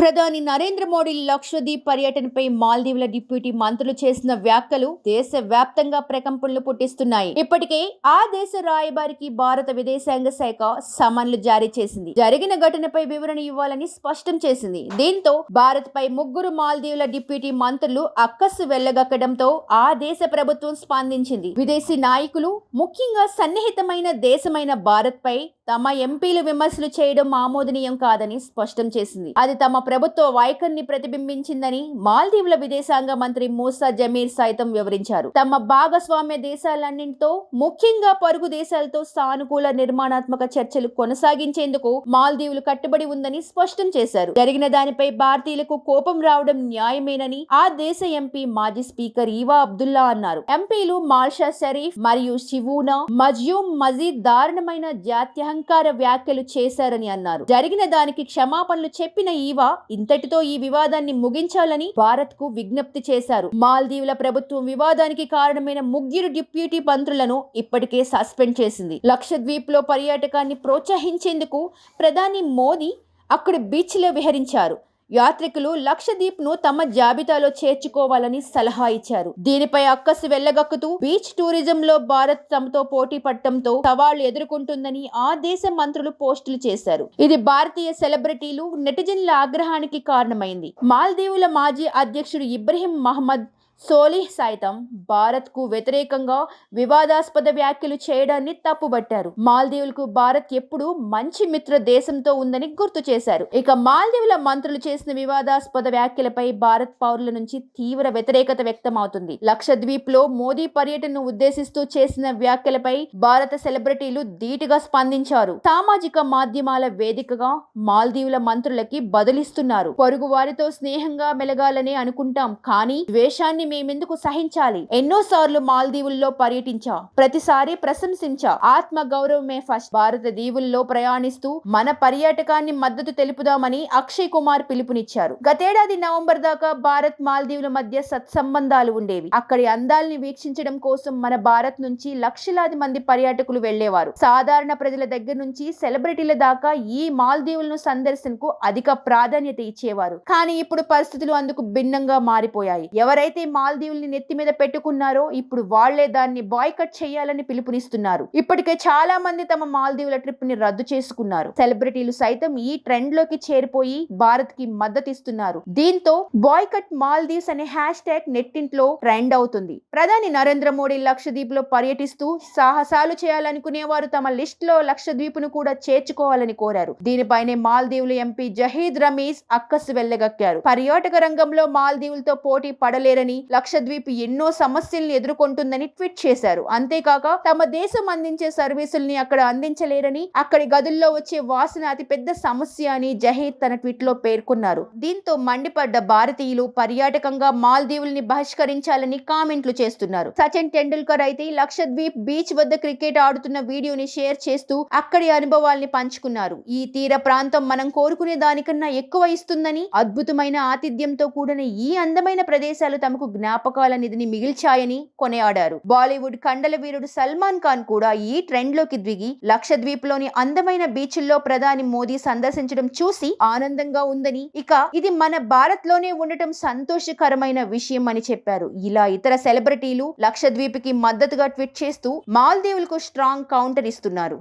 ప్రధాని నరేంద్ర మోడీ లక్షద్వీప్ పర్యటనపై మాల్దీవుల డిప్యూటీ మంత్రులు చేసిన వ్యాఖ్యలు దేశవ్యాప్తంగా ప్రకంపనలు పుట్టిస్తున్నాయి. ఇప్పటికే ఆ దేశ రాయబారికి భారత విదేశాంగ శాఖ సమన్లు జారీ చేసింది. జరిగిన ఘటనపై వివరణ ఇవ్వాలని స్పష్టం చేసింది. దీంతో భారత్ పై ముగ్గురు మాల్దీవుల డిప్యూటీ మంత్రులు అక్కసు వెళ్లగక్కడంతో ఆ దేశ ప్రభుత్వం స్పందించింది. విదేశీ నాయకులు, ముఖ్యంగా సన్నిహితమైన దేశమైన భారత్ పై తమ ఎంపీలు విమర్శలు చేయడం ఆమోదనీయం కాదని స్పష్టం చేసింది. అది తమ ప్రభుత్వ వైఖరిని ప్రతిబింబించిందని మాల్దీవుల విదేశాంగ మంత్రి మూసా జమీర్ సైతం వివరించారు. తమ భాగస్వామ్య దేశాలన్నింటితో, ముఖ్యంగా పొరుగు దేశాలతో సానుకూల నిర్మాణాత్మక చర్చలు కొనసాగించేందుకు మాల్దీవులు కట్టుబడి ఉందని స్పష్టం చేశారు. జరిగిన దానిపై భారతీయులకు కోపం రావడం న్యాయమేనని ఆ దేశ ఎంపీ మాజీ స్పీకర్ ఈవా అబ్దుల్లా అన్నారు. ఎంపీలు మాల్షా షరీఫ్ మరియు షివూనా మజ్యూమ్ మజీద్ దారుణమైన జాత్యహంకార వ్యాఖ్యలు చేశారని అన్నారు. జరిగిన దానికి క్షమాపణలు చెప్పిన ఈవా ఇంతటితో ఈ వివాదాన్ని ముగించాలని భారత్ కు విజ్ఞప్తి చేశారు. మాల్దీవుల ప్రభుత్వం వివాదానికి కారణమైన ముగ్గురు డిప్యూటీ మంత్రులను ఇప్పటికే సస్పెండ్ చేసింది. లక్షద్వీప్ లో పర్యాటకాన్ని ప్రోత్సహించేందుకు ప్రధాని మోదీ అక్కడి బీచ్ లో విహరించారు. యాత్రికులు లక్షద్వీప్ ను తమ జాబితాలో చేర్చుకోవాలని సలహా ఇచ్చారు. దీనిపై అక్కసు వెళ్లగక్కుతూ బీచ్ టూరిజం లో భారత్ తమతో పోటీ పడటంతో సవాళ్లు ఎదుర్కొంటుందని ఆ దేశ మంత్రులు పోస్టులు చేశారు. ఇది భారతీయ సెలబ్రిటీలు, నెటిజన్ల ఆగ్రహానికి కారణమైంది. మాల్దీవుల మాజీ అధ్యక్షుడు ఇబ్రహీం మహమ్మద్ సోలిహ్ సైతం భారత్ కు వ్యతిరేకంగా వివాదాస్పద వ్యాఖ్యలు చేయడాన్ని తప్పుబట్టారు. మాల్దీవులకు భారత్ ఎప్పుడూ మంచి మిత్ర దేశంతో ఉందని గుర్తు చేశారు. ఇక మాల్దీవుల మంత్రులు చేసిన వివాదాస్పద వ్యాఖ్యలపై భారత్ పౌరుల నుంచి తీవ్ర వ్యతిరేకత వ్యక్తమవుతుంది. లక్షద్వీప్ లో మోదీ పర్యటనను ఉద్దేశిస్తూ చేసిన వ్యాఖ్యలపై భారత సెలబ్రిటీలు ధీటుగా స్పందించారు. సామాజిక మాధ్యమాల వేదికగా మాల్దీవుల మంత్రులకి బదులిస్తున్నారు. పొరుగు వారితో స్నేహంగా మెలగాలని అనుకుంటాం, కానీ ద్వేషాన్ని మేమెందుకు సహించాలి? ఎన్నోసార్లు మాల్దీవుల్లో పర్యటించా, ప్రతిసారి ప్రశంసించా. ఆత్మ గౌరవమే ఫస్ట్. భారత దీవుల్లో ప్రయాణిస్తూ మన పర్యాటకాన్ని మద్దతు తెలుపుదామని అక్షయ్ కుమార్ పిలుపునిచ్చారు. గతేడాది నవంబర్ దాకా భారత్ మాల్దీవుల మధ్య సత్సంబంధాలు ఉండేవి. అక్కడి అందాల్ని వీక్షించడం కోసం మన భారత్ నుంచి లక్షలాది మంది పర్యాటకులు వెళ్లేవారు. సాధారణ ప్రజల దగ్గర నుంచి సెలబ్రిటీల దాకా ఈ మాల్దీవులను సందర్శనకు అధిక ప్రాధాన్యత ఇచ్చేవారు. కానీ ఇప్పుడు పరిస్థితులు అందుకు భిన్నంగా మారిపోయాయి. ఎవరైతే మాల్దీవుల్ని నెత్తి మీద పెట్టుకున్నారో ఇప్పుడు వాళ్లే దాన్ని బాయ్కట్ చేయాలని పిలుపునిస్తున్నారు. ఇప్పటికే చాలా మంది తమ మాల్దీవుల ట్రిప్ ని రద్దు చేసుకున్నారు. సెలబ్రిటీలు సైతం ఈ ట్రెండ్ లోకి చేరిపోయి భారత్ కి మద్దతు ఇస్తున్నారు. దీంతో బాయ్కట్ మాల్దీవ్స్ అనే హ్యాష్ ట్యాగ్ నెట్టింట్లో ట్రెండ్ అవుతుంది. ప్రధాని నరేంద్ర మోడీ లక్షద్వీప్ లో పర్యటిస్తూ సాహసాలు చేయాలనుకునే వారు తమ లిస్ట్ లో లక్షద్వీప్ ను కూడా చేర్చుకోవాలని కోరారు. దీనిపైనే మాల్దీవుల ఎంపీ జహీద్ రమీజ్ అక్కసు వెళ్లగక్కారు. పర్యాటక రంగంలో మాల్దీవులతో పోటీ పడలేరని, లక్షద్వీప్ ఎన్నో సమస్యల్ని ఎదుర్కొంటుందని ట్వీట్ చేశారు. అంతేకాక తమ దేశం అందించే సర్వీసుల్ని అక్కడ అందించలేరని, అక్కడి గదుల్లో వచ్చే వాసన అతిపెద్ద సమస్య అని జహీద్ తన ట్వీట్ లో పేర్కొన్నారు. దీంతో మండిపడ్డ భారతీయులు పర్యాటకంగా మాల్దీవుల్ని బహిష్కరించాలని కామెంట్లు చేస్తున్నారు. సచిన్ టెండూల్కర్ అయితే లక్షద్వీప్ బీచ్ వద్ద క్రికెట్ ఆడుతున్న వీడియోని షేర్ చేస్తూ అక్కడి అనుభవాల్ని పంచుకున్నారు. ఈ తీర ప్రాంతం మనం కోరుకునే దానికన్నా ఎక్కువ ఇస్తుందని, అద్భుతమైన ఆతిథ్యంతో కూడిన ఈ అందమైన ప్రదేశాలు తమకు జ్ఞాపకాల నిధిని మిగిల్చాయని కొనియాడారు. బాలీవుడ్ కండల వీరుడు సల్మాన్ ఖాన్ కూడా ఈ ట్రెండ్ లోకి దిగి లక్షద్వీప్ లోని అందమైన బీచ్ల్లో ప్రధాని మోదీ సందర్శించడం చూసి ఆనందంగా ఉందని, ఇక ఇది మన భారత్ లోనే ఉండటం సంతోషకరమైన విషయం అని చెప్పారు. ఇలా ఇతర సెలబ్రిటీలు లక్షద్వీప్ కి మద్దతుగా ట్వీట్ చేస్తూ మాల్దీవులకు స్ట్రాంగ్ కౌంటర్ ఇస్తున్నారు.